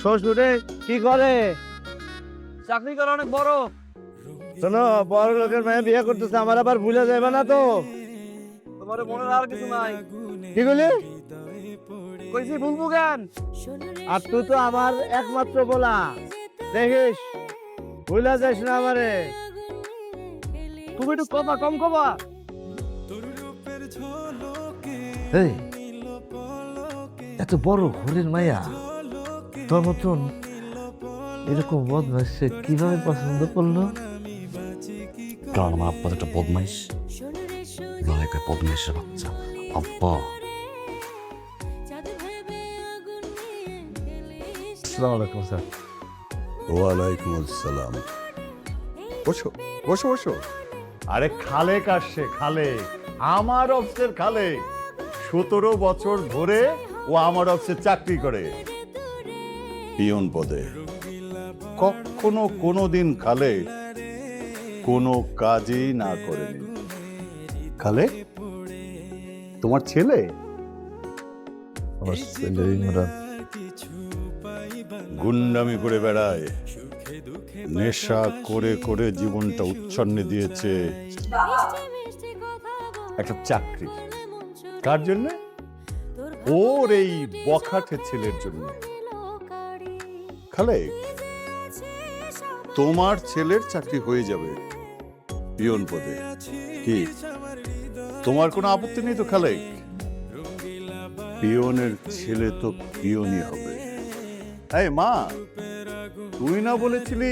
শ্বশুরে কি করে? চাকরি করা অনেক বড়। শোনো, বড় লোকের মেয়ে বিয়ে করতেছে, আমার আবার ভুলে যাবে না তো? তোমার মনের আর কিছু নাই। কি বলি? কইছি ভুলবো কেন? আর তুই তো আমার একমাত্র বলা, দেখিস ভুলে যাস না আমারে। তুমি একটু কথা কম কবা। এই এত বড় ঘরের মায়া তোর মতন এরকম বদমাইশে কিভাবে পছন্দ করলো? কারণ আমার আব্বা তো একটা বদমাইশ, লড়াইকায় বদমাইশের বাচ্চা। আব্বা আসসালামু আলাইকুম স্যার। ওয়ালাইকুম আসসালাম। বসো বসো বসো। আরে খালেক আসছে, খালেক, আমার অফিসের খালেক। 17 বছর ধরে ও আমার অফিসে চাকরি করে পিয়ন পদে। কখনো কোনোদিন খালেক কোনো কাজই না করেনি। খালেক, তোমার ছেলে? আমার ছেলে ইমরান। গুন্ডামি করে বেড়ায়, নেশা করে করে জীবনটা উচ্ছন্নে দিয়েছে একটা চাকরি। কার জন্য? ওর এই বখাটে ছেলের জন্য। খালেক, তোমার ছেলের চাকরি হয়ে যাবে পিয়ন পদে। কি তোমার কোনো আপত্তি নেই তো খালেক? পিয়নের ছেলে তো পিয়নই হবে। এই মা, তুই না বলেছিলি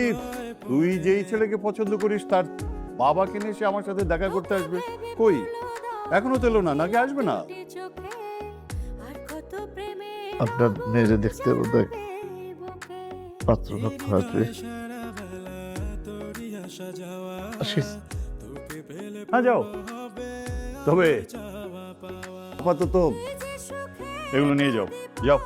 তুই যেই ছেলেকে পছন্দ করিস তার বাবাকে নিয়ে সে আমার সাথে দেখা করতে আসবে? কই এখনো তো এলো না, নাকি আসবে না? আপনার মেয়েরে দেখতে বোধহয় পাত্র আছে। হ্যাঁ যাও, তবে আপাতত এগুলো নিয়ে যাও, যাও।